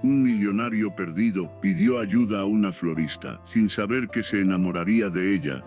Un millonario perdido pidió ayuda a una florista, sin saber que se enamoraría de ella.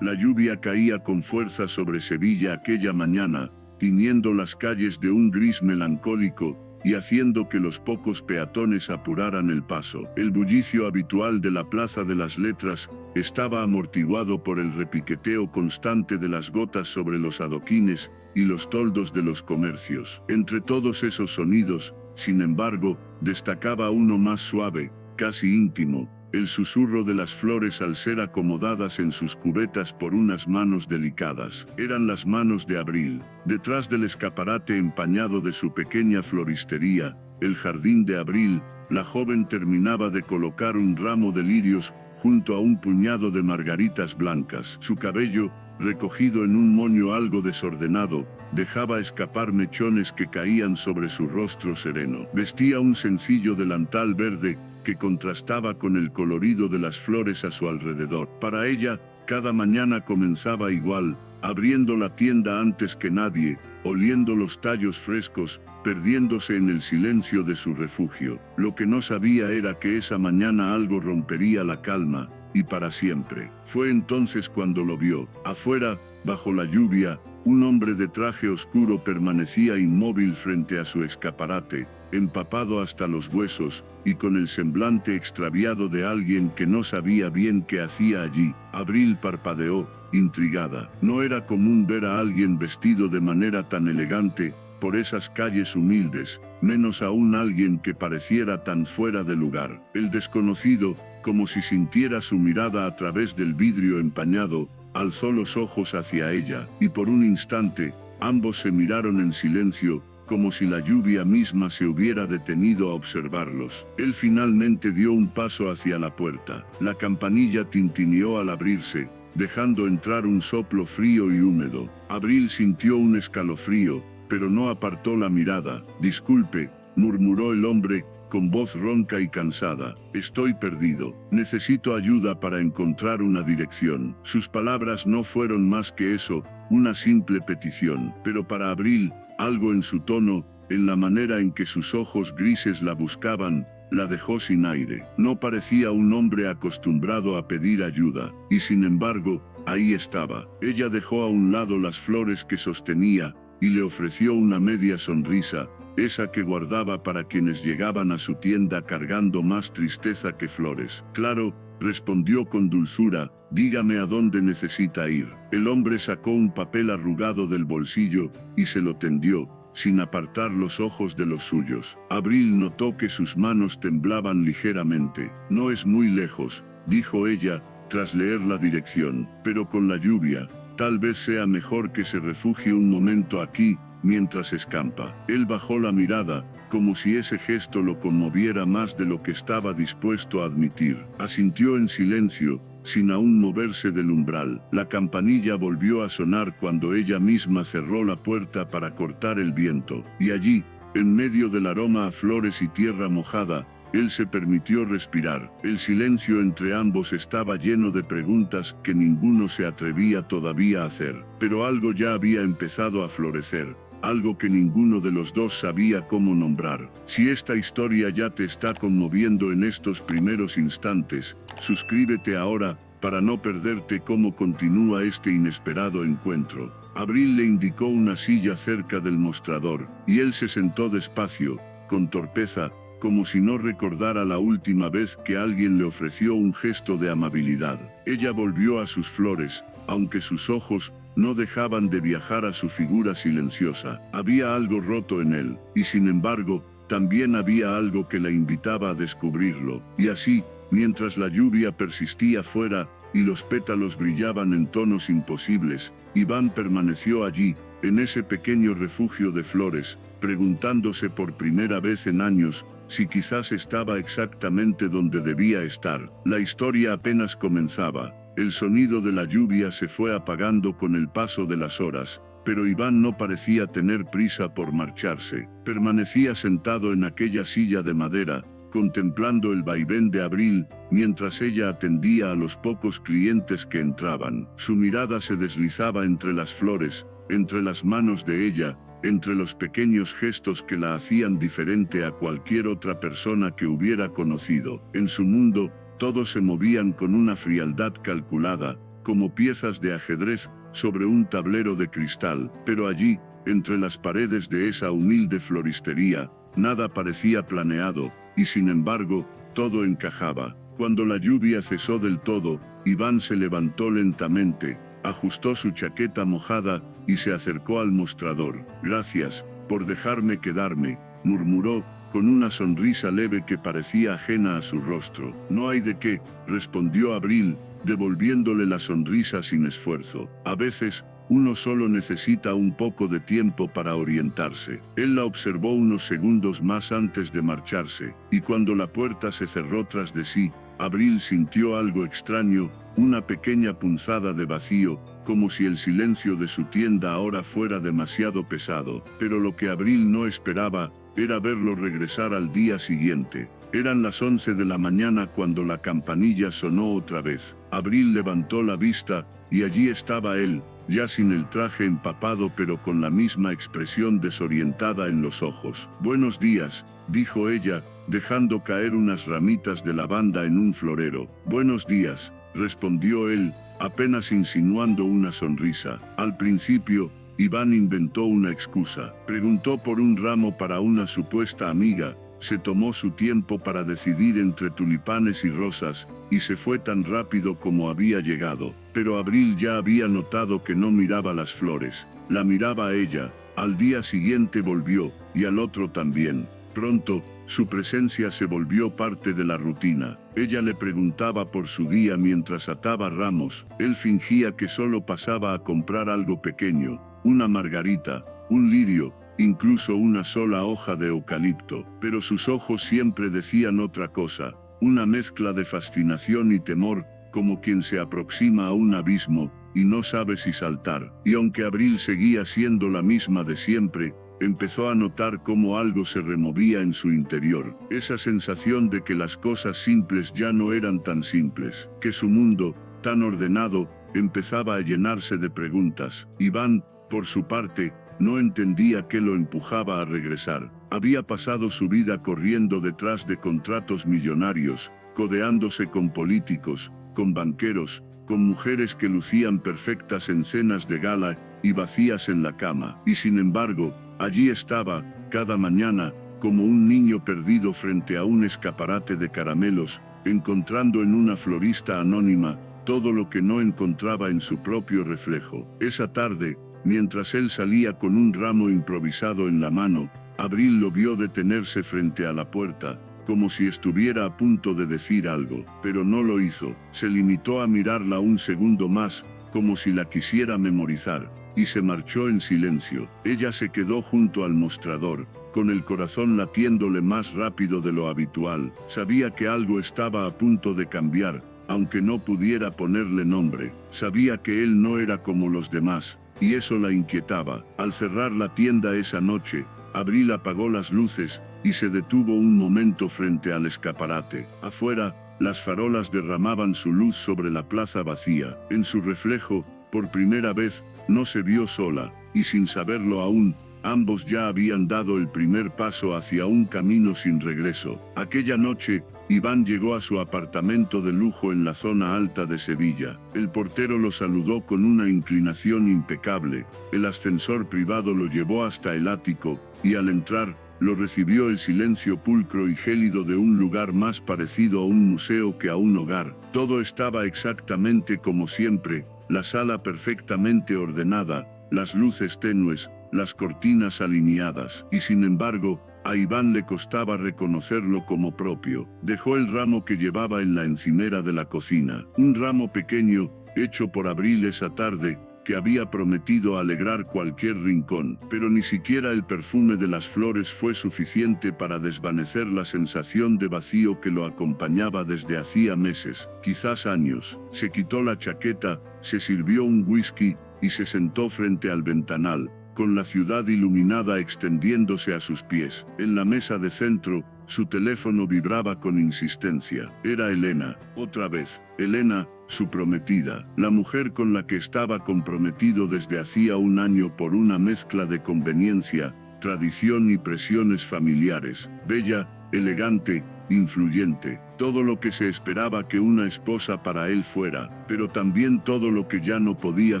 La lluvia caía con fuerza sobre Sevilla aquella mañana, tiñendo las calles de un gris melancólico y haciendo que los pocos peatones apuraran el paso. El bullicio habitual de la Plaza de las Letras estaba amortiguado por el repiqueteo constante de las gotas sobre los adoquines y los toldos de los comercios. Entre todos esos sonidos, sin embargo, destacaba uno más suave, casi íntimo, el susurro de las flores al ser acomodadas en sus cubetas por unas manos delicadas. Eran las manos de Abril. Detrás del escaparate empañado de su pequeña floristería, el jardín de Abril, la joven terminaba de colocar un ramo de lirios junto a un puñado de margaritas blancas. Su cabello, recogido en un moño algo desordenado, dejaba escapar mechones que caían sobre su rostro sereno. Vestía un sencillo delantal verde que contrastaba con el colorido de las flores a su alrededor. Para ella, cada mañana comenzaba igual, abriendo la tienda antes que nadie, oliendo los tallos frescos, perdiéndose en el silencio de su refugio. Lo que no sabía era que esa mañana algo rompería la calma, y para siempre. Fue entonces cuando lo vio. Afuera, bajo la lluvia, un hombre de traje oscuro permanecía inmóvil frente a su escaparate, empapado hasta los huesos, y con el semblante extraviado de alguien que no sabía bien qué hacía allí. Abril parpadeó, intrigada. No era común ver a alguien vestido de manera tan elegante por esas calles humildes, menos aún alguien que pareciera tan fuera de lugar. El desconocido, como si sintiera su mirada a través del vidrio empañado, alzó los ojos hacia ella, y por un instante, ambos se miraron en silencio, como si la lluvia misma se hubiera detenido a observarlos. Él finalmente dio un paso hacia la puerta. La campanilla tintineó al abrirse, dejando entrar un soplo frío y húmedo. Abril sintió un escalofrío, pero no apartó la mirada. «Disculpe», murmuró el hombre, con voz ronca y cansada. «Estoy perdido. Necesito ayuda para encontrar una dirección». Sus palabras no fueron más que eso, una simple petición. Pero para Abril, algo en su tono, en la manera en que sus ojos grises la buscaban, la dejó sin aire. No parecía un hombre acostumbrado a pedir ayuda, y sin embargo, ahí estaba. Ella dejó a un lado las flores que sostenía, y le ofreció una media sonrisa, esa que guardaba para quienes llegaban a su tienda cargando más tristeza que flores. «Claro», respondió con dulzura, «dígame a dónde necesita ir». El hombre sacó un papel arrugado del bolsillo y se lo tendió, sin apartar los ojos de los suyos. Abril notó que sus manos temblaban ligeramente. «No es muy lejos», dijo ella, tras leer la dirección, «pero con la lluvia, tal vez sea mejor que se refugie un momento aquí, mientras escampa». Él bajó la mirada, como si ese gesto lo conmoviera más de lo que estaba dispuesto a admitir. Asintió en silencio, sin aún moverse del umbral. La campanilla volvió a sonar cuando ella misma cerró la puerta para cortar el viento, y allí, en medio del aroma a flores y tierra mojada, él se permitió respirar. El silencio entre ambos estaba lleno de preguntas que ninguno se atrevía todavía a hacer. Pero algo ya había empezado a florecer, algo que ninguno de los dos sabía cómo nombrar. Si esta historia ya te está conmoviendo en estos primeros instantes, suscríbete ahora, para no perderte cómo continúa este inesperado encuentro. Abril le indicó una silla cerca del mostrador, y él se sentó despacio, con torpeza, como si no recordara la última vez que alguien le ofreció un gesto de amabilidad. Ella volvió a sus flores, aunque sus ojos no dejaban de viajar a su figura silenciosa. Había algo roto en él, y sin embargo, también había algo que la invitaba a descubrirlo. Y así, mientras la lluvia persistía fuera, y los pétalos brillaban en tonos imposibles, Iván permaneció allí, en ese pequeño refugio de flores, preguntándose por primera vez en años, si quizás estaba exactamente donde debía estar. La historia apenas comenzaba. El sonido de la lluvia se fue apagando con el paso de las horas, pero Iván no parecía tener prisa por marcharse. Permanecía sentado en aquella silla de madera, contemplando el vaivén de Abril, mientras ella atendía a los pocos clientes que entraban. Su mirada se deslizaba entre las flores, entre las manos de ella, entre los pequeños gestos que la hacían diferente a cualquier otra persona que hubiera conocido. En su mundo, todos se movían con una frialdad calculada, como piezas de ajedrez sobre un tablero de cristal, pero allí, entre las paredes de esa humilde floristería, nada parecía planeado, y sin embargo, todo encajaba. Cuando la lluvia cesó del todo, Iván se levantó lentamente, ajustó su chaqueta mojada y se acercó al mostrador. «Gracias por dejarme quedarme», murmuró, con una sonrisa leve que parecía ajena a su rostro. «No hay de qué», respondió Abril, devolviéndole la sonrisa sin esfuerzo. «A veces, uno solo necesita un poco de tiempo para orientarse». Él la observó unos segundos más antes de marcharse, y cuando la puerta se cerró tras de sí, Abril sintió algo extraño, una pequeña punzada de vacío, como si el silencio de su tienda ahora fuera demasiado pesado. Pero lo que Abril no esperaba era verlo regresar al día siguiente. Eran las 11 de la mañana cuando la campanilla sonó otra vez. Abril levantó la vista, y allí estaba él, ya sin el traje empapado pero con la misma expresión desorientada en los ojos. «Buenos días», dijo ella, dejando caer unas ramitas de lavanda en un florero. «Buenos días», respondió él, apenas insinuando una sonrisa. Al principio, Iván inventó una excusa. Preguntó por un ramo para una supuesta amiga, se tomó su tiempo para decidir entre tulipanes y rosas, y se fue tan rápido como había llegado. Pero Abril ya había notado que no miraba las flores, la miraba a ella. Al día siguiente volvió, y al otro también. Pronto, su presencia se volvió parte de la rutina. Ella le preguntaba por su día mientras ataba ramos. Él fingía que solo pasaba a comprar algo pequeño, una margarita, un lirio, incluso una sola hoja de eucalipto. Pero sus ojos siempre decían otra cosa, una mezcla de fascinación y temor, como quien se aproxima a un abismo y no sabe si saltar. Y aunque Abril seguía siendo la misma de siempre, empezó a notar cómo algo se removía en su interior. Esa sensación de que las cosas simples ya no eran tan simples, que su mundo, tan ordenado, empezaba a llenarse de preguntas. Iván, por su parte, no entendía qué lo empujaba a regresar. Había pasado su vida corriendo detrás de contratos millonarios, codeándose con políticos, con banqueros, con mujeres que lucían perfectas en cenas de gala y vacías en la cama. Y sin embargo, allí estaba, cada mañana, como un niño perdido frente a un escaparate de caramelos, encontrando en una florista anónima todo lo que no encontraba en su propio reflejo. Esa tarde, mientras él salía con un ramo improvisado en la mano, Abril lo vio detenerse frente a la puerta, como si estuviera a punto de decir algo, pero no lo hizo. Se limitó a mirarla un segundo más, como si la quisiera memorizar, y se marchó en silencio. Ella se quedó junto al mostrador, con el corazón latiéndole más rápido de lo habitual. Sabía que algo estaba a punto de cambiar, aunque no pudiera ponerle nombre. Sabía que él no era como los demás, y eso la inquietaba. Al cerrar la tienda esa noche, Abril apagó las luces, y se detuvo un momento frente al escaparate. Afuera, las farolas derramaban su luz sobre la plaza vacía. En su reflejo, por primera vez, no se vio sola, y sin saberlo aún, ambos ya habían dado el primer paso hacia un camino sin regreso. Aquella noche, Iván llegó a su apartamento de lujo en la zona alta de Sevilla. El portero lo saludó con una inclinación impecable. El ascensor privado lo llevó hasta el ático, y al entrar, lo recibió el silencio pulcro y gélido de un lugar más parecido a un museo que a un hogar. Todo estaba exactamente como siempre, la sala perfectamente ordenada, las luces tenues, las cortinas alineadas, y sin embargo, a Iván le costaba reconocerlo como propio. Dejó el ramo que llevaba en la encimera de la cocina, un ramo pequeño, hecho por Abril esa tarde, que había prometido alegrar cualquier rincón, pero ni siquiera el perfume de las flores fue suficiente para desvanecer la sensación de vacío que lo acompañaba desde hacía meses, quizás años. Se quitó la chaqueta, se sirvió un whisky, y se sentó frente al ventanal, con la ciudad iluminada extendiéndose a sus pies. En la mesa de centro, Su teléfono vibraba con insistencia. Era Elena, otra vez. Elena, su prometida, la mujer con la que estaba comprometido desde hacía un año por una mezcla de conveniencia, tradición y presiones familiares. Bella, elegante, influyente, todo lo que se esperaba que una esposa para él fuera, pero también todo lo que ya no podía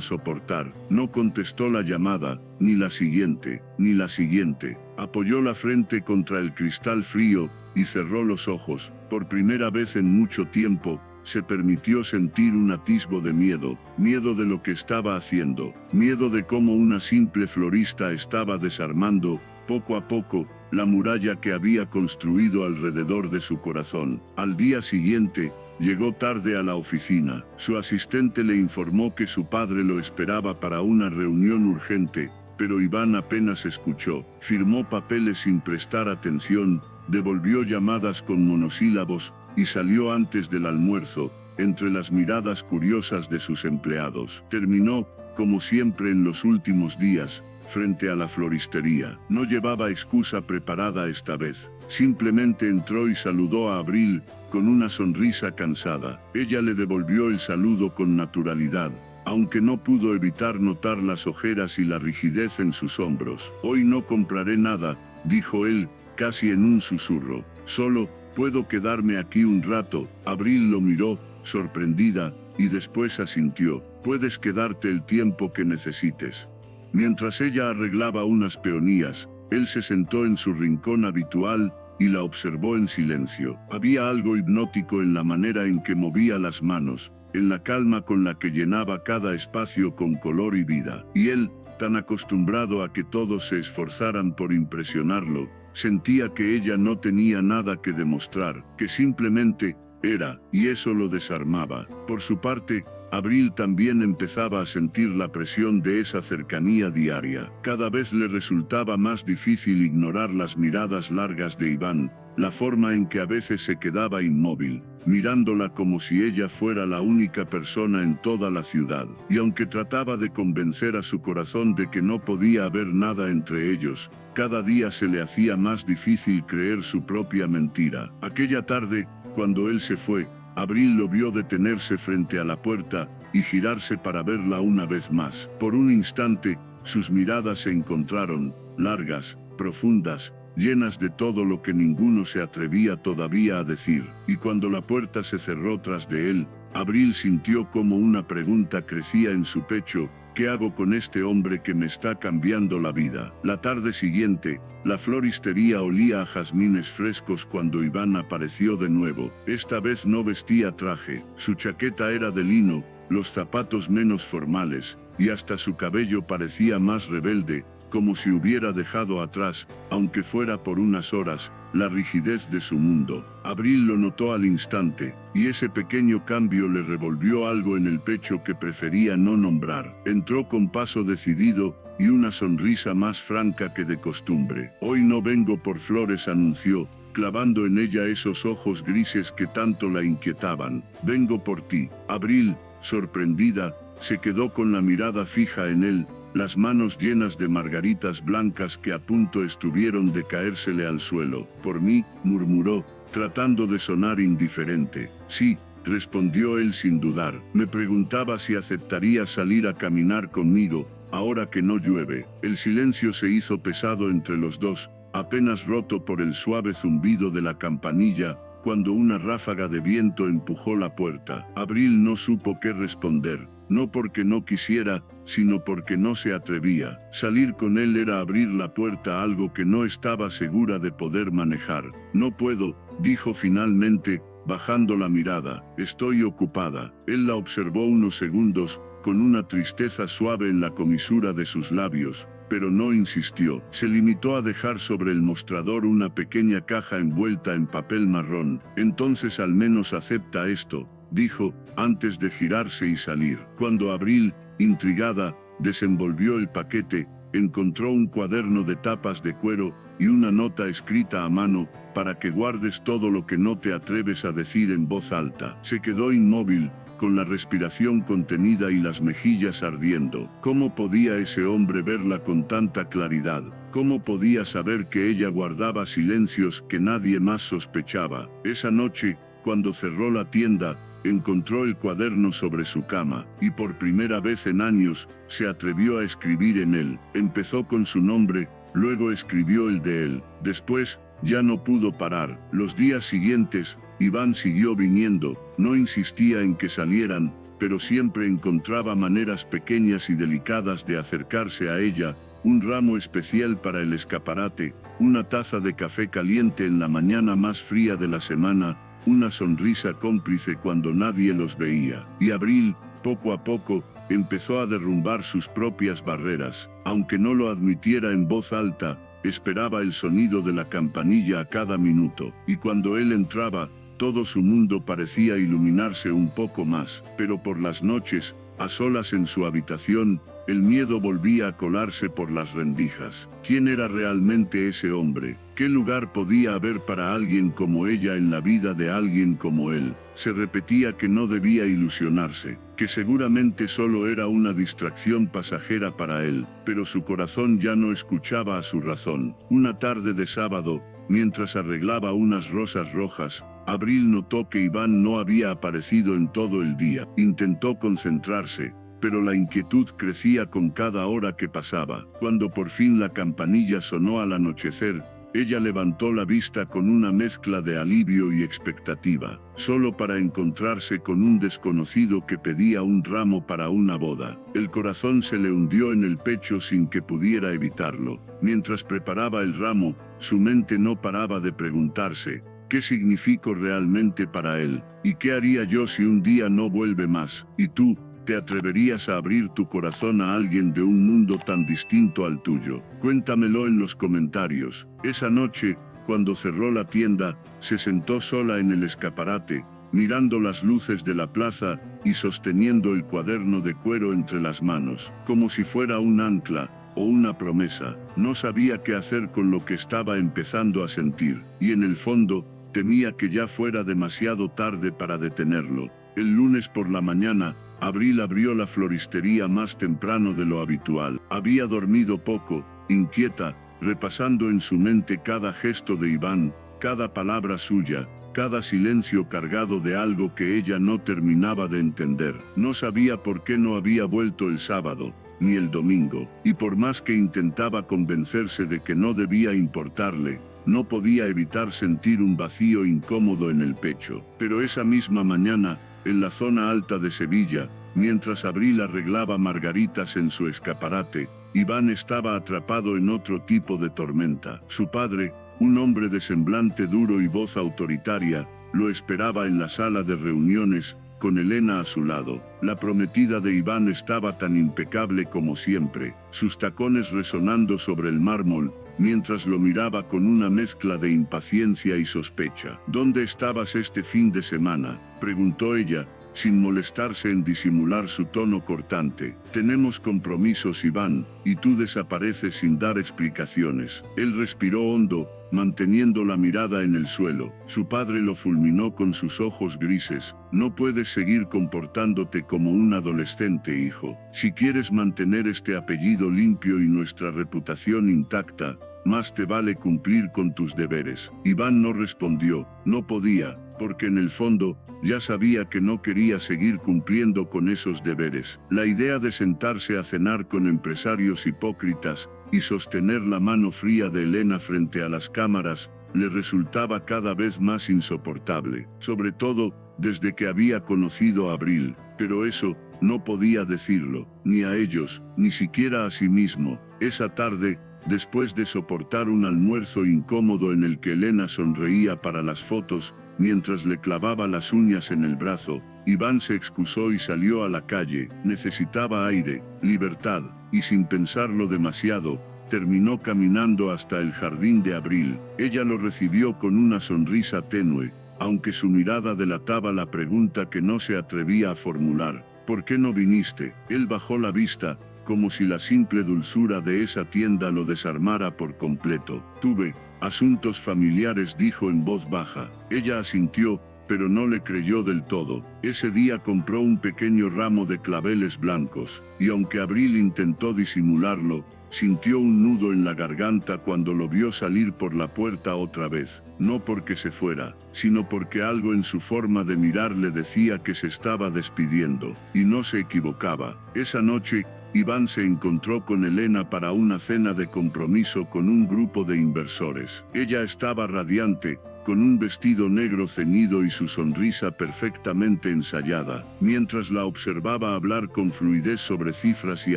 soportar. No contestó la llamada, ni la siguiente, ni la siguiente. Apoyó la frente contra el cristal frío y cerró los ojos. Por primera vez en mucho tiempo, se permitió sentir un atisbo de miedo, miedo de lo que estaba haciendo, miedo de cómo una simple florista estaba desarmando, poco a poco, la muralla que había construido alrededor de su corazón. Al día siguiente, llegó tarde a la oficina. Su asistente le informó que su padre lo esperaba para una reunión urgente, pero Iván apenas escuchó. Firmó papeles sin prestar atención, devolvió llamadas con monosílabos, y salió antes del almuerzo, entre las miradas curiosas de sus empleados. Terminó, como siempre en los últimos días, frente a la floristería. No llevaba excusa preparada esta vez. Simplemente entró y saludó a Abril, con una sonrisa cansada. Ella le devolvió el saludo con naturalidad, aunque no pudo evitar notar las ojeras y la rigidez en sus hombros. Hoy no compraré nada, dijo él, casi en un susurro. Solo, puedo quedarme aquí un rato. Abril lo miró, sorprendida, y después asintió. Puedes quedarte el tiempo que necesites. Mientras ella arreglaba unas peonías, él se sentó en su rincón habitual y la observó en silencio. Había algo hipnótico en la manera en que movía las manos, en la calma con la que llenaba cada espacio con color y vida. Y él, tan acostumbrado a que todos se esforzaran por impresionarlo, sentía que ella no tenía nada que demostrar, que simplemente era, y eso lo desarmaba. Por su parte, Abril también empezaba a sentir la presión de esa cercanía diaria. Cada vez le resultaba más difícil ignorar las miradas largas de Iván, la forma en que a veces se quedaba inmóvil, mirándola como si ella fuera la única persona en toda la ciudad. Y aunque trataba de convencer a su corazón de que no podía haber nada entre ellos, cada día se le hacía más difícil creer su propia mentira. Aquella tarde, cuando él se fue, Abril lo vio detenerse frente a la puerta y girarse para verla una vez más. Por un instante, sus miradas se encontraron, largas, profundas, llenas de todo lo que ninguno se atrevía todavía a decir. Y cuando la puerta se cerró tras de él, Abril sintió como una pregunta crecía en su pecho: ¿qué hago con este hombre que me está cambiando la vida? La tarde siguiente, la floristería olía a jazmines frescos cuando Iván apareció de nuevo. Esta vez no vestía traje, su chaqueta era de lino, los zapatos menos formales, y hasta su cabello parecía más rebelde, como si hubiera dejado atrás, aunque fuera por unas horas, la rigidez de su mundo. Abril lo notó al instante, y ese pequeño cambio le revolvió algo en el pecho que prefería no nombrar. Entró con paso decidido, y una sonrisa más franca que de costumbre. Hoy no vengo por flores, anunció, clavando en ella esos ojos grises que tanto la inquietaban. Vengo por ti. Abril, sorprendida, se quedó con la mirada fija en él, las manos llenas de margaritas blancas que a punto estuvieron de caérsele al suelo. Por mí, murmuró, tratando de sonar indiferente. Sí, respondió él sin dudar. Me preguntaba si aceptaría salir a caminar conmigo, ahora que no llueve. El silencio se hizo pesado entre los dos, apenas roto por el suave zumbido de la campanilla, cuando una ráfaga de viento empujó la puerta. Abril no supo qué responder. No porque no quisiera, sino porque no se atrevía. Salir con él era abrir la puerta a algo que no estaba segura de poder manejar. No puedo, dijo finalmente, bajando la mirada. Estoy ocupada. Él la observó unos segundos, con una tristeza suave en la comisura de sus labios, pero no insistió. Se limitó a dejar sobre el mostrador una pequeña caja envuelta en papel marrón. Entonces al menos acepta esto, dijo, antes de girarse y salir. Cuando Abril, intrigada, desenvolvió el paquete, encontró un cuaderno de tapas de cuero y una nota escrita a mano: para que guardes todo lo que no te atreves a decir en voz alta. Se quedó inmóvil, con la respiración contenida y las mejillas ardiendo. ¿Cómo podía ese hombre verla con tanta claridad? ¿Cómo podía saber que ella guardaba silencios que nadie más sospechaba? Esa noche, cuando cerró la tienda, encontró el cuaderno sobre su cama, y por primera vez en años, se atrevió a escribir en él. Empezó con su nombre, luego escribió el de él. Después, ya no pudo parar. Los días siguientes, Iván siguió viniendo, no insistía en que salieran, pero siempre encontraba maneras pequeñas y delicadas de acercarse a ella, un ramo especial para el escaparate, una taza de café caliente en la mañana más fría de la semana, una sonrisa cómplice cuando nadie los veía. Y Abril, poco a poco, empezó a derrumbar sus propias barreras. Aunque no lo admitiera en voz alta, esperaba el sonido de la campanilla a cada minuto, y cuando él entraba, todo su mundo parecía iluminarse un poco más. Pero por las noches, a solas en su habitación, el miedo volvía a colarse por las rendijas. ¿Quién era realmente ese hombre? ¿Qué lugar podía haber para alguien como ella en la vida de alguien como él? Se repetía que no debía ilusionarse, que seguramente solo era una distracción pasajera para él, pero su corazón ya no escuchaba a su razón. Una tarde de sábado, mientras arreglaba unas rosas rojas, Abril notó que Iván no había aparecido en todo el día. Intentó concentrarse, pero la inquietud crecía con cada hora que pasaba. Cuando por fin la campanilla sonó al anochecer, ella levantó la vista con una mezcla de alivio y expectativa, solo para encontrarse con un desconocido que pedía un ramo para una boda. El corazón se le hundió en el pecho sin que pudiera evitarlo. Mientras preparaba el ramo, su mente no paraba de preguntarse: ¿qué significo realmente para él? ¿Y qué haría yo si un día no vuelve más? ¿Y tú? ¿Te atreverías a abrir tu corazón a alguien de un mundo tan distinto al tuyo? Cuéntamelo en los comentarios. Esa noche, cuando cerró la tienda, se sentó sola en el escaparate, mirando las luces de la plaza y sosteniendo el cuaderno de cuero entre las manos, como si fuera un ancla o una promesa. No sabía qué hacer con lo que estaba empezando a sentir, y en el fondo, temía que ya fuera demasiado tarde para detenerlo. El lunes por la mañana, Abril abrió la floristería más temprano de lo habitual. Había dormido poco, inquieta, repasando en su mente cada gesto de Iván, cada palabra suya, cada silencio cargado de algo que ella no terminaba de entender. No sabía por qué no había vuelto el sábado, ni el domingo, y por más que intentaba convencerse de que no debía importarle, no podía evitar sentir un vacío incómodo en el pecho. Pero esa misma mañana, en la zona alta de Sevilla, mientras Abril arreglaba margaritas en su escaparate, Iván estaba atrapado en otro tipo de tormenta. Su padre, un hombre de semblante duro y voz autoritaria, lo esperaba en la sala de reuniones, con Elena a su lado. La prometida de Iván estaba tan impecable como siempre, sus tacones resonando sobre el mármol, mientras lo miraba con una mezcla de impaciencia y sospecha. ¿Dónde estabas este fin de semana?, preguntó ella, sin molestarse en disimular su tono cortante. Tenemos compromisos, Iván, y tú desapareces sin dar explicaciones. Él respiró hondo, manteniendo la mirada en el suelo. Su padre lo fulminó con sus ojos grises. No puedes seguir comportándote como un adolescente, hijo. Si quieres mantener este apellido limpio y nuestra reputación intacta, más te vale cumplir con tus deberes. Iván no respondió, no podía, porque en el fondo, ya sabía que no quería seguir cumpliendo con esos deberes. La idea de sentarse a cenar con empresarios hipócritas y sostener la mano fría de Elena frente a las cámaras, le resultaba cada vez más insoportable, sobre todo, desde que había conocido a Abril. Pero eso, no podía decirlo, ni a ellos, ni siquiera a sí mismo. Esa tarde, después de soportar un almuerzo incómodo en el que Elena sonreía para las fotos, mientras le clavaba las uñas en el brazo, Iván se excusó y salió a la calle. Necesitaba aire, libertad, y sin pensarlo demasiado, terminó caminando hasta el jardín de Abril. Ella lo recibió con una sonrisa tenue, aunque su mirada delataba la pregunta que no se atrevía a formular. ¿Por qué no viniste? Él bajó la vista, como si la simple dulzura de esa tienda lo desarmara por completo. Tuve asuntos familiares, dijo en voz baja. Ella asintió, pero no le creyó del todo. Ese día compró un pequeño ramo de claveles blancos, y aunque Abril intentó disimularlo, sintió un nudo en la garganta cuando lo vio salir por la puerta otra vez, no porque se fuera, sino porque algo en su forma de mirar le decía que se estaba despidiendo, y no se equivocaba. Esa noche, Iván se encontró con Elena para una cena de compromiso con un grupo de inversores. Ella estaba radiante, con un vestido negro ceñido y su sonrisa perfectamente ensayada. Mientras la observaba hablar con fluidez sobre cifras y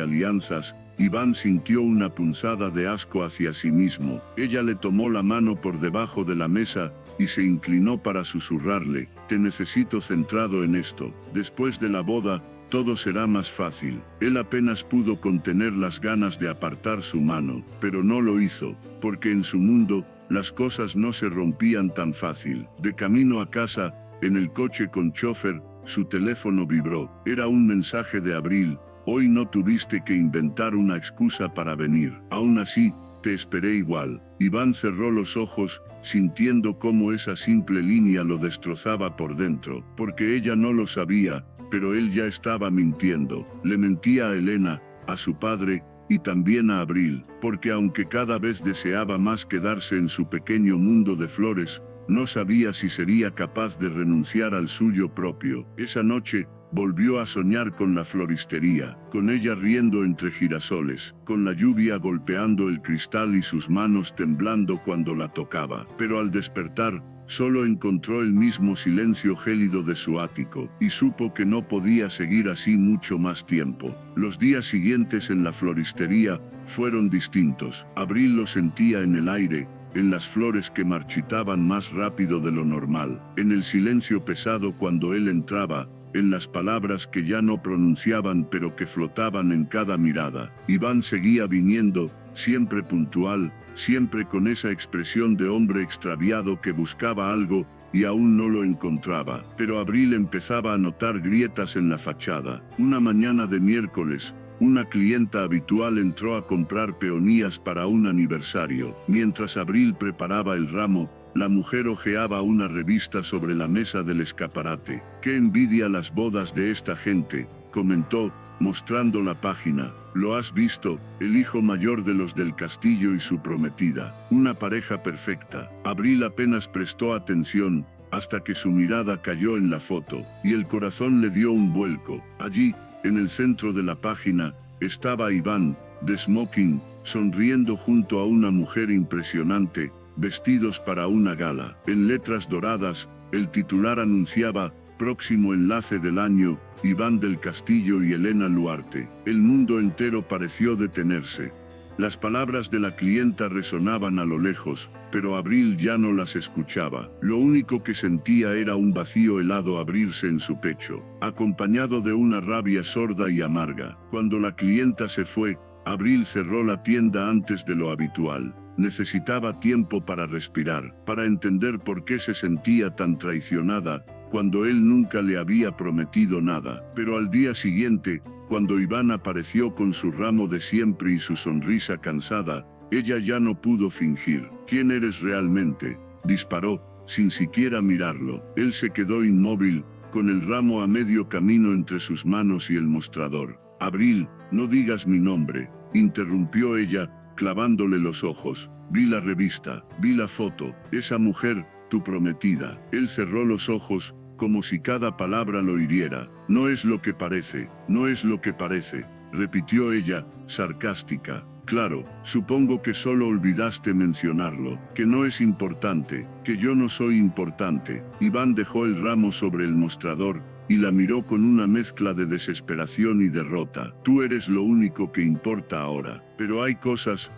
alianzas, Iván sintió una punzada de asco hacia sí mismo. Ella le tomó la mano por debajo de la mesa y se inclinó para susurrarle: «Te necesito centrado en esto. Después de la boda, todo será más fácil». Él apenas pudo contener las ganas de apartar su mano, pero no lo hizo, porque en su mundo, las cosas no se rompían tan fácil. De camino a casa, en el coche con chofer, su teléfono vibró. Era un mensaje de Abril: «Hoy no tuviste que inventar una excusa para venir. Aún así, te esperé igual». Iván cerró los ojos, sintiendo cómo esa simple línea lo destrozaba por dentro, porque ella no lo sabía, pero él ya estaba mintiendo. Le mentía a Elena, a su padre, y también a Abril, porque aunque cada vez deseaba más quedarse en su pequeño mundo de flores, no sabía si sería capaz de renunciar al suyo propio. Esa noche, volvió a soñar con la floristería, con ella riendo entre girasoles, con la lluvia golpeando el cristal y sus manos temblando cuando la tocaba. Pero al despertar, solo encontró el mismo silencio gélido de su ático, y supo que no podía seguir así mucho más tiempo. Los días siguientes en la floristería fueron distintos. Abril lo sentía en el aire, en las flores que marchitaban más rápido de lo normal, en el silencio pesado cuando él entraba, en las palabras que ya no pronunciaban pero que flotaban en cada mirada. Iván seguía viniendo, siempre puntual, siempre con esa expresión de hombre extraviado que buscaba algo y aún no lo encontraba. Pero Abril empezaba a notar grietas en la fachada. Una mañana de miércoles, una clienta habitual entró a comprar peonías para un aniversario. Mientras Abril preparaba el ramo, la mujer hojeaba una revista sobre la mesa del escaparate. «Qué envidia las bodas de esta gente», comentó, mostrando la página. «¿Lo has visto? El hijo mayor de los del castillo y su prometida. Una pareja perfecta». Abril apenas prestó atención, hasta que su mirada cayó en la foto, y el corazón le dio un vuelco. Allí, en el centro de la página, estaba Iván, de smoking, sonriendo junto a una mujer impresionante, vestidos para una gala. En letras doradas, el titular anunciaba: «Próximo enlace del año, Iván del Castillo y Elena Luarte». El mundo entero pareció detenerse. Las palabras de la clienta resonaban a lo lejos, pero Abril ya no las escuchaba. Lo único que sentía era un vacío helado abrirse en su pecho, acompañado de una rabia sorda y amarga. Cuando la clienta se fue, Abril cerró la tienda antes de lo habitual. Necesitaba tiempo para respirar, para entender por qué se sentía tan traicionada, cuando él nunca le había prometido nada. Pero al día siguiente, cuando Iván apareció con su ramo de siempre y su sonrisa cansada, ella ya no pudo fingir. «¿Quién eres realmente?», disparó, sin siquiera mirarlo. Él se quedó inmóvil, con el ramo a medio camino entre sus manos y el mostrador. «Abril, no digas mi nombre», interrumpió ella, clavándole los ojos. «Vi la revista, vi la foto, esa mujer, tu prometida». Él cerró los ojos, como si cada palabra lo hiriera. «No es lo que parece, no es lo que parece», repitió ella, sarcástica. «Claro, supongo que solo olvidaste mencionarlo, que no es importante, que yo no soy importante». Iván dejó el ramo sobre el mostrador, y la miró con una mezcla de desesperación y derrota. «Tú eres lo único que importa ahora. Pero hay cosas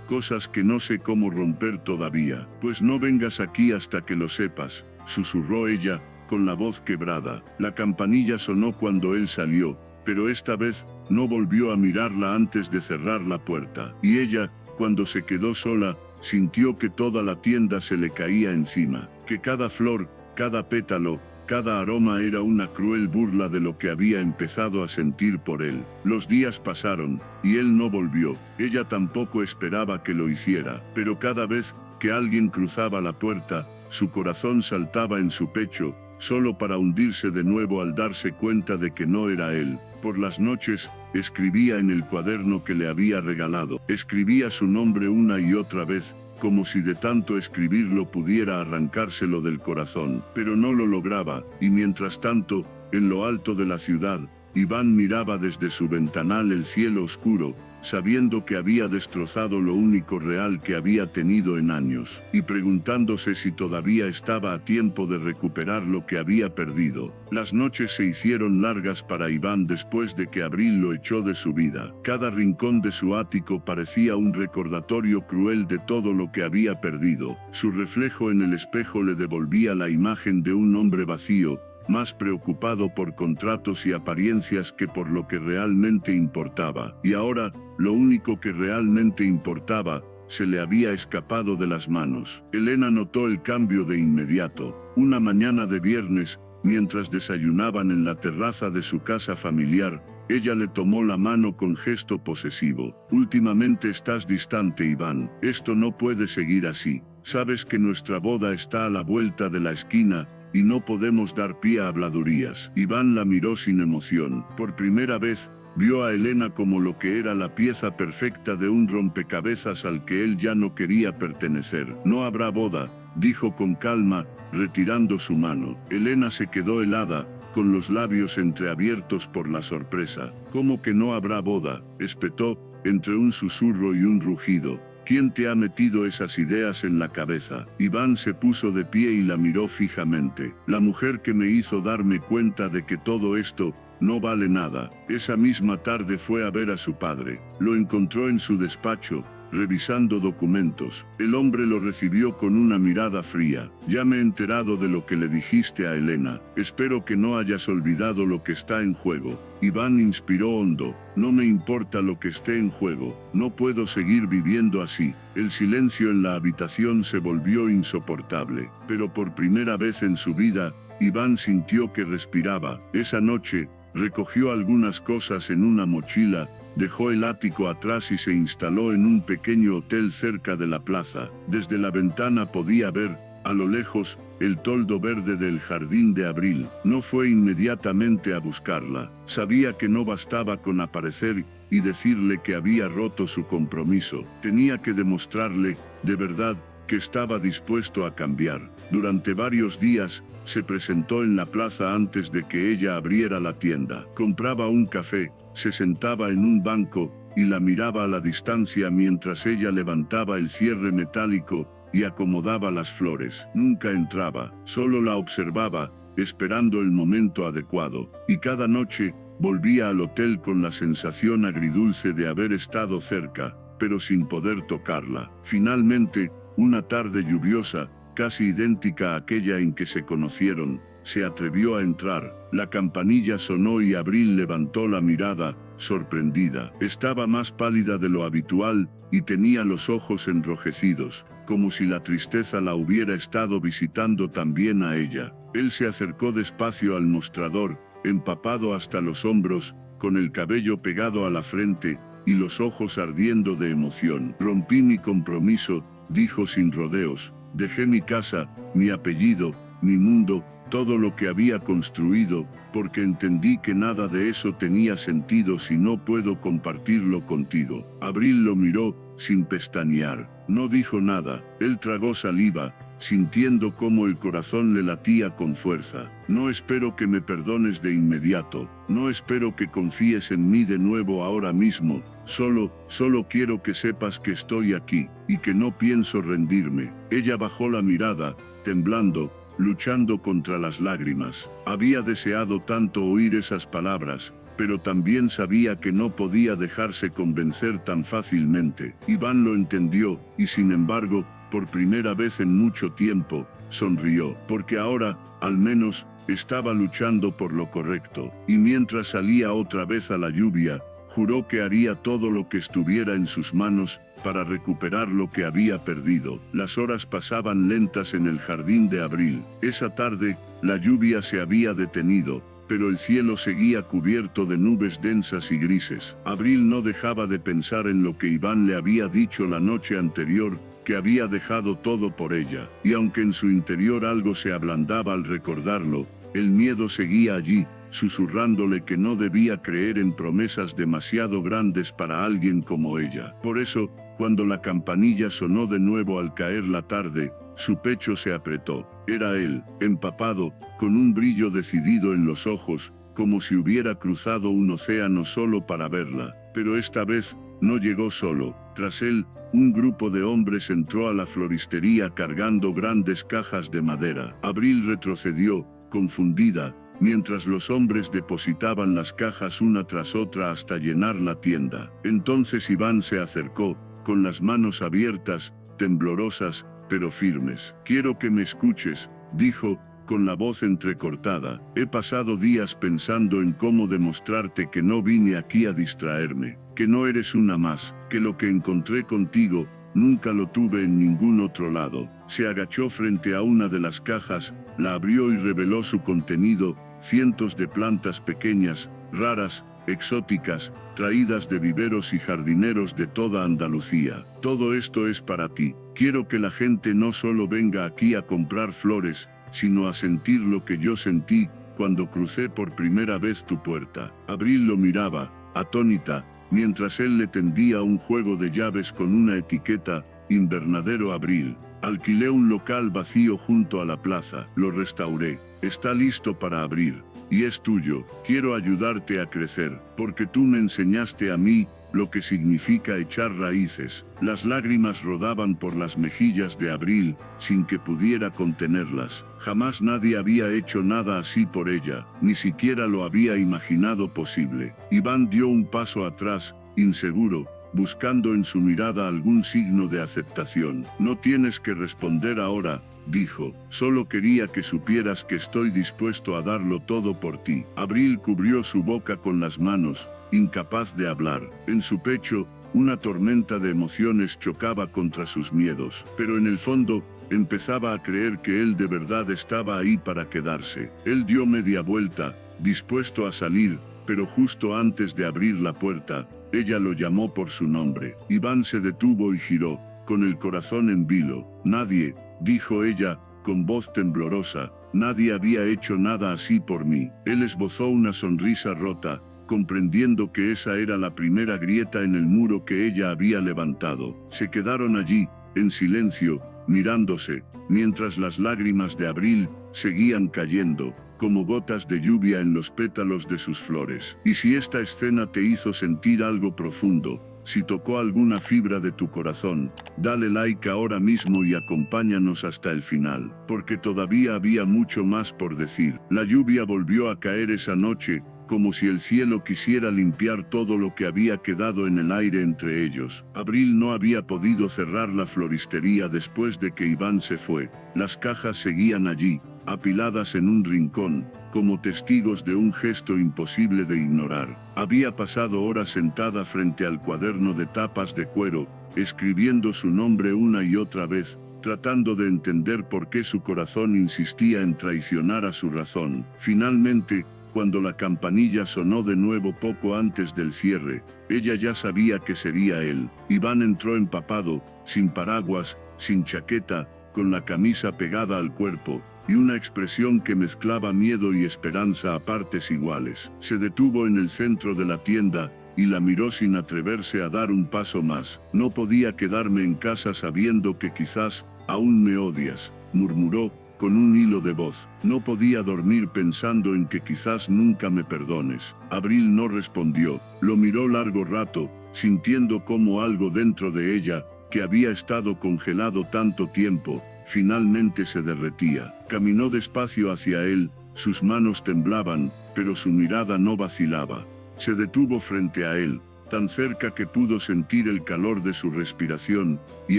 que no sé cómo romper todavía». «Pues no vengas aquí hasta que lo sepas», susurró ella, con la voz quebrada. La campanilla sonó cuando él salió, pero esta vez no volvió a mirarla antes de cerrar la puerta. Y ella, cuando se quedó sola, sintió que toda la tienda se le caía encima, que cada flor, cada pétalo, cada aroma era una cruel burla de lo que había empezado a sentir por él. Los días pasaron, y él no volvió. Ella tampoco esperaba que lo hiciera, pero cada vez que alguien cruzaba la puerta, su corazón saltaba en su pecho, solo para hundirse de nuevo al darse cuenta de que no era él. Por las noches, escribía en el cuaderno que le había regalado. Escribía su nombre una y otra vez, como si de tanto escribirlo pudiera arrancárselo del corazón. Pero no lo lograba, y mientras tanto, en lo alto de la ciudad, Iván miraba desde su ventanal el cielo oscuro, sabiendo que había destrozado lo único real que había tenido en años, y preguntándose si todavía estaba a tiempo de recuperar lo que había perdido. Las noches se hicieron largas para Iván después de que Abril lo echó de su vida. Cada rincón de su ático parecía un recordatorio cruel de todo lo que había perdido. Su reflejo en el espejo le devolvía la imagen de un hombre vacío, más preocupado por contratos y apariencias que por lo que realmente importaba. Y ahora, lo único que realmente importaba, se le había escapado de las manos. Elena notó el cambio de inmediato. Una mañana de viernes, mientras desayunaban en la terraza de su casa familiar, ella le tomó la mano con gesto posesivo. Últimamente estás distante, Iván. Esto no puede seguir así. Sabes que nuestra boda está a la vuelta de la esquina, y no podemos dar pie a habladurías. Iván la miró sin emoción. Por primera vez, vio a Elena como lo que era la pieza perfecta de un rompecabezas al que él ya no quería pertenecer. No habrá boda, dijo con calma, retirando su mano. Elena se quedó helada, con los labios entreabiertos por la sorpresa. ¿Cómo que no habrá boda?, espetó, entre un susurro y un rugido. ¿Quién te ha metido esas ideas en la cabeza? Iván se puso de pie y la miró fijamente. La mujer que me hizo darme cuenta de que todo esto no vale nada. Esa misma tarde fue a ver a su padre. Lo encontró en su despacho, revisando documentos. El hombre lo recibió con una mirada fría. Ya me he enterado de lo que le dijiste a Elena. Espero que no hayas olvidado lo que está en juego. Iván inspiró hondo. No me importa lo que esté en juego. No puedo seguir viviendo así. El silencio en la habitación se volvió insoportable. Pero por primera vez en su vida, Iván sintió que respiraba. Esa noche, recogió algunas cosas en una mochila, dejó el ático atrás y se instaló en un pequeño hotel cerca de la plaza. Desde la ventana podía ver, a lo lejos, el toldo verde del jardín de Abril. No fue inmediatamente a buscarla. Sabía que no bastaba con aparecer y decirle que había roto su compromiso. Tenía que demostrarle, de verdad, que estaba dispuesto a cambiar. Durante varios días, se presentó en la plaza antes de que ella abriera la tienda. Compraba un café, se sentaba en un banco, y la miraba a la distancia mientras ella levantaba el cierre metálico y acomodaba las flores. Nunca entraba, solo la observaba, esperando el momento adecuado. Y cada noche, volvía al hotel con la sensación agridulce de haber estado cerca, pero sin poder tocarla. Finalmente, una tarde lluviosa, casi idéntica a aquella en que se conocieron, se atrevió a entrar. La campanilla sonó y Abril levantó la mirada, sorprendida. Estaba más pálida de lo habitual, y tenía los ojos enrojecidos, como si la tristeza la hubiera estado visitando también a ella. Él se acercó despacio al mostrador, empapado hasta los hombros, con el cabello pegado a la frente, y los ojos ardiendo de emoción. Rompí mi compromiso, dijo sin rodeos. Dejé mi casa, mi apellido, mi mundo, todo lo que había construido, porque entendí que nada de eso tenía sentido si no puedo compartirlo contigo. Abril lo miró, sin pestañear. No dijo nada. Él tragó saliva, sintiendo cómo el corazón le latía con fuerza. No espero que me perdones de inmediato. No espero que confíes en mí de nuevo ahora mismo. Solo quiero que sepas que estoy aquí, y que no pienso rendirme. Ella bajó la mirada, temblando, luchando contra las lágrimas. Había deseado tanto oír esas palabras, pero también sabía que no podía dejarse convencer tan fácilmente. Iván lo entendió, y sin embargo, por primera vez en mucho tiempo, sonrió, porque ahora, al menos, estaba luchando por lo correcto. Y mientras salía otra vez a la lluvia, juró que haría todo lo que estuviera en sus manos para recuperar lo que había perdido. Las horas pasaban lentas en el jardín de Abril. Esa tarde, la lluvia se había detenido, pero el cielo seguía cubierto de nubes densas y grises. Abril no dejaba de pensar en lo que Iván le había dicho la noche anterior, que había dejado todo por ella, y aunque en su interior algo se ablandaba al recordarlo, el miedo seguía allí, susurrándole que no debía creer en promesas demasiado grandes para alguien como ella. Por eso, cuando la campanilla sonó de nuevo al caer la tarde, su pecho se apretó. Era él, empapado, con un brillo decidido en los ojos, como si hubiera cruzado un océano solo para verla. Pero esta vez, no llegó solo. Tras él, un grupo de hombres entró a la floristería cargando grandes cajas de madera. Abril retrocedió, confundida, mientras los hombres depositaban las cajas una tras otra hasta llenar la tienda. Entonces Iván se acercó, con las manos abiertas, temblorosas, pero firmes. «Quiero que me escuches», dijo, con la voz entrecortada. «He pasado días pensando en cómo demostrarte que no vine aquí a distraerme, que no eres una más, que lo que encontré contigo, nunca lo tuve en ningún otro lado». Se agachó frente a una de las cajas, la abrió y reveló su contenido: cientos de plantas pequeñas, raras, exóticas, traídas de viveros y jardineros de toda Andalucía. «Todo esto es para ti. Quiero que la gente no solo venga aquí a comprar flores, sino a sentir lo que yo sentí cuando crucé por primera vez tu puerta». Abril lo miraba, atónita, mientras él le tendía un juego de llaves con una etiqueta: Invernadero Abril. «Alquilé un local vacío junto a la plaza, lo restauré. Está listo para abrir. Y es tuyo. Quiero ayudarte a crecer, porque tú me enseñaste a mí lo que significa echar raíces». Las lágrimas rodaban por las mejillas de Abril, sin que pudiera contenerlas. Jamás nadie había hecho nada así por ella, ni siquiera lo había imaginado posible. Iván dio un paso atrás, inseguro, buscando en su mirada algún signo de aceptación. «No tienes que responder ahora», dijo. «Solo quería que supieras que estoy dispuesto a darlo todo por ti». Abril cubrió su boca con las manos, incapaz de hablar. En su pecho, una tormenta de emociones chocaba contra sus miedos, pero en el fondo, empezaba a creer que él de verdad estaba ahí para quedarse. Él dio media vuelta, dispuesto a salir, pero justo antes de abrir la puerta, ella lo llamó por su nombre. Iván se detuvo y giró, con el corazón en vilo. «Nadie», dijo ella, con voz temblorosa, «nadie había hecho nada así por mí». Él esbozó una sonrisa rota, comprendiendo que esa era la primera grieta en el muro que ella había levantado. Se quedaron allí, en silencio, mirándose, mientras las lágrimas de Abril seguían cayendo, como gotas de lluvia en los pétalos de sus flores. «Y si esta escena te hizo sentir algo profundo, si tocó alguna fibra de tu corazón, dale like ahora mismo y acompáñanos hasta el final, porque todavía había mucho más por decir». La lluvia volvió a caer esa noche, como si el cielo quisiera limpiar todo lo que había quedado en el aire entre ellos. Abril no había podido cerrar la floristería después de que Iván se fue. Las cajas seguían allí, apiladas en un rincón, como testigos de un gesto imposible de ignorar. Había pasado horas sentada frente al cuaderno de tapas de cuero, escribiendo su nombre una y otra vez, tratando de entender por qué su corazón insistía en traicionar a su razón. Finalmente, cuando la campanilla sonó de nuevo poco antes del cierre, ella ya sabía que sería él. Iván entró empapado, sin paraguas, sin chaqueta, con la camisa pegada al cuerpo, y una expresión que mezclaba miedo y esperanza a partes iguales. Se detuvo en el centro de la tienda, y la miró sin atreverse a dar un paso más. «No podía quedarme en casa sabiendo que quizás aún me odias», murmuró, con un hilo de voz. «No podía dormir pensando en que quizás nunca me perdones». Abril no respondió. Lo miró largo rato, sintiendo como algo dentro de ella, que había estado congelado tanto tiempo, finalmente se derretía. Caminó despacio hacia él, sus manos temblaban, pero su mirada no vacilaba. Se detuvo frente a él, tan cerca que pudo sentir el calor de su respiración, y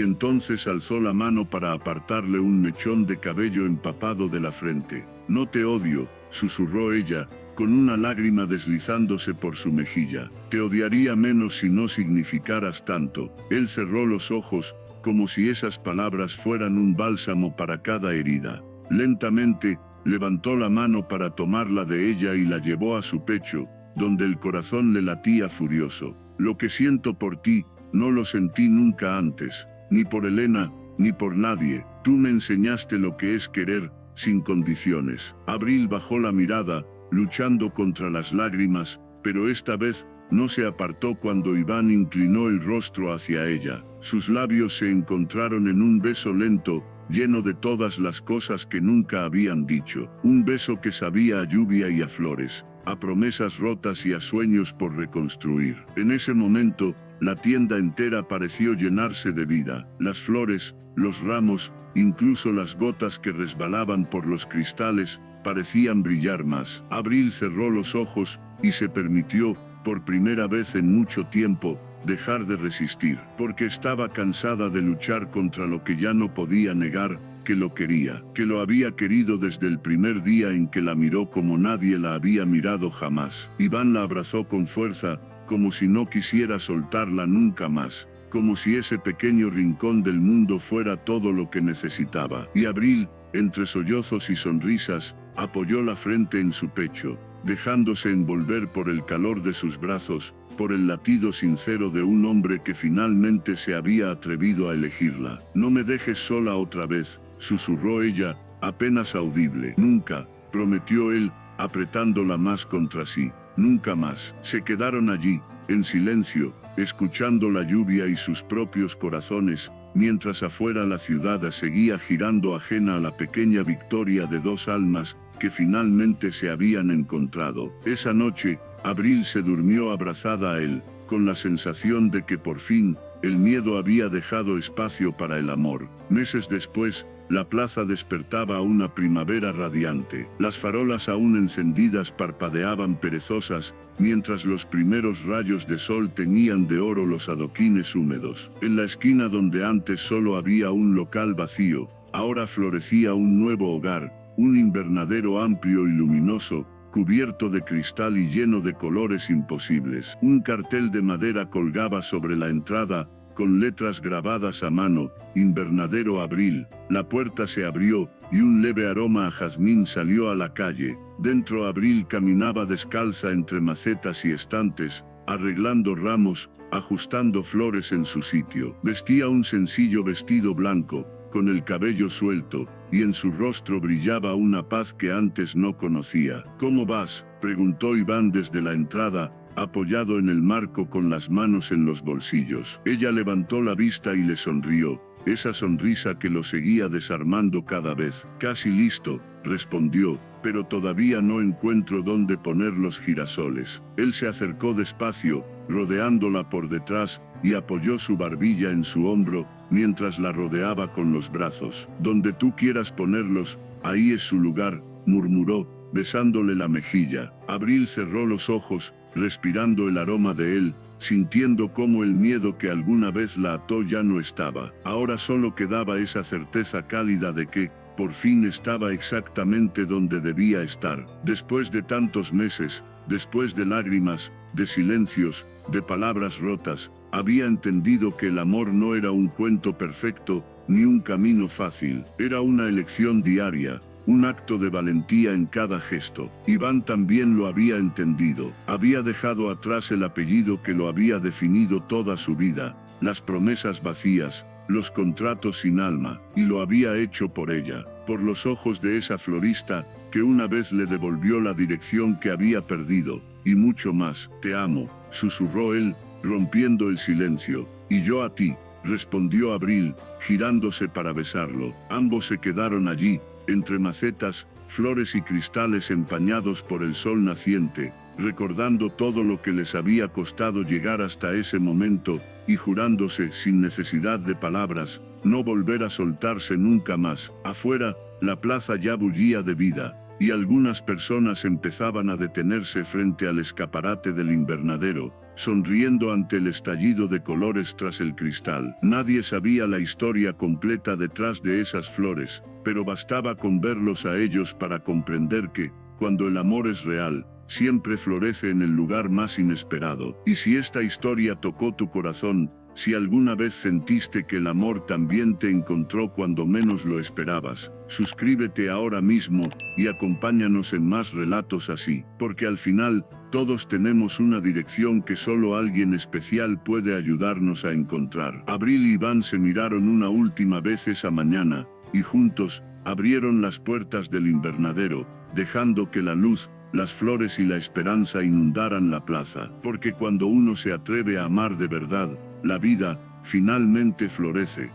entonces alzó la mano para apartarle un mechón de cabello empapado de la frente. «No te odio», susurró ella, con una lágrima deslizándose por su mejilla. «Te odiaría menos si no significaras tanto». Él cerró los ojos, como si esas palabras fueran un bálsamo para cada herida. Lentamente, levantó la mano para tomarla de ella y la llevó a su pecho, donde el corazón le latía furioso. «Lo que siento por ti, no lo sentí nunca antes, ni por Helena, ni por nadie. Tú me enseñaste lo que es querer, sin condiciones. Abril bajó la mirada, luchando contra las lágrimas, pero esta vez no se apartó cuando Iván inclinó el rostro hacia ella. Sus labios se encontraron en un beso lento, lleno de todas las cosas que nunca habían dicho. Un beso que sabía a lluvia y a flores, a promesas rotas y a sueños por reconstruir. En ese momento, la tienda entera pareció llenarse de vida. Las flores, los ramos, incluso las gotas que resbalaban por los cristales, parecían brillar más. Abril cerró los ojos y se permitió, por primera vez en mucho tiempo, dejar de resistir, porque estaba cansada de luchar contra lo que ya no podía negar, que lo quería, que lo había querido desde el primer día en que la miró como nadie la había mirado jamás. Iván la abrazó con fuerza, como si no quisiera soltarla nunca más, como si ese pequeño rincón del mundo fuera todo lo que necesitaba. Y Abril, entre sollozos y sonrisas, apoyó la frente en su pecho, dejándose envolver por el calor de sus brazos, por el latido sincero de un hombre que finalmente se había atrevido a elegirla. No me dejes sola otra vez, susurró ella, apenas audible. Nunca, prometió él, apretándola más contra sí. Nunca más. Se quedaron allí, en silencio, escuchando la lluvia y sus propios corazones, mientras afuera la ciudad seguía girando ajena a la pequeña victoria de dos almas que finalmente se habían encontrado. Esa noche, Abril se durmió abrazada a él, con la sensación de que por fin, el miedo había dejado espacio para el amor. Meses después, la plaza despertaba a una primavera radiante. Las farolas aún encendidas parpadeaban perezosas, mientras los primeros rayos de sol teñían de oro los adoquines húmedos. En la esquina donde antes solo había un local vacío, ahora florecía un nuevo hogar, un invernadero amplio y luminoso, cubierto de cristal y lleno de colores imposibles. Un cartel de madera colgaba sobre la entrada, con letras grabadas a mano, Invernadero Abril. La puerta se abrió, y un leve aroma a jazmín salió a la calle. Dentro Abril caminaba descalza entre macetas y estantes, arreglando ramos, ajustando flores en su sitio. Vestía un sencillo vestido blanco, con el cabello suelto, y en su rostro brillaba una paz que antes no conocía. ¿Cómo vas?, preguntó Iván desde la entrada, apoyado en el marco con las manos en los bolsillos. Ella levantó la vista y le sonrió, esa sonrisa que lo seguía desarmando cada vez. Casi listo, respondió, pero todavía no encuentro dónde poner los girasoles. Él se acercó despacio, rodeándola por detrás, y apoyó su barbilla en su hombro, mientras la rodeaba con los brazos. Donde tú quieras ponerlos, ahí es su lugar, murmuró, besándole la mejilla. Abril cerró los ojos, respirando el aroma de él, sintiendo cómo el miedo que alguna vez la ató ya no estaba. Ahora solo quedaba esa certeza cálida de que, por fin estaba exactamente donde debía estar. Después de tantos meses, después de lágrimas, de silencios, de palabras rotas, había entendido que el amor no era un cuento perfecto, ni un camino fácil. Era una elección diaria, un acto de valentía en cada gesto. Iván también lo había entendido. Había dejado atrás el apellido que lo había definido toda su vida, las promesas vacías, los contratos sin alma, y lo había hecho por ella, por los ojos de esa florista, que una vez le devolvió la dirección que había perdido, y mucho más. Te amo, susurró él, rompiendo el silencio. Y yo a ti, respondió Abril, girándose para besarlo. Ambos se quedaron allí, entre macetas, flores y cristales empañados por el sol naciente, recordando todo lo que les había costado llegar hasta ese momento, y jurándose, sin necesidad de palabras, no volver a soltarse nunca más. Afuera, la plaza ya bullía de vida, y algunas personas empezaban a detenerse frente al escaparate del invernadero, sonriendo ante el estallido de colores tras el cristal. Nadie sabía la historia completa detrás de esas flores, pero bastaba con verlos a ellos para comprender que, cuando el amor es real, siempre florece en el lugar más inesperado. Y si esta historia tocó tu corazón, Si alguna vez sentiste que el amor también te encontró cuando menos lo esperabas, suscríbete ahora mismo y acompáñanos en más relatos así, porque al final, todos tenemos una dirección que solo alguien especial puede ayudarnos a encontrar. Abril y Iván se miraron una última vez esa mañana, y juntos, abrieron las puertas del invernadero, dejando que la luz, las flores y la esperanza inundaran la plaza, porque cuando uno se atreve a amar de verdad, la vida finalmente florece.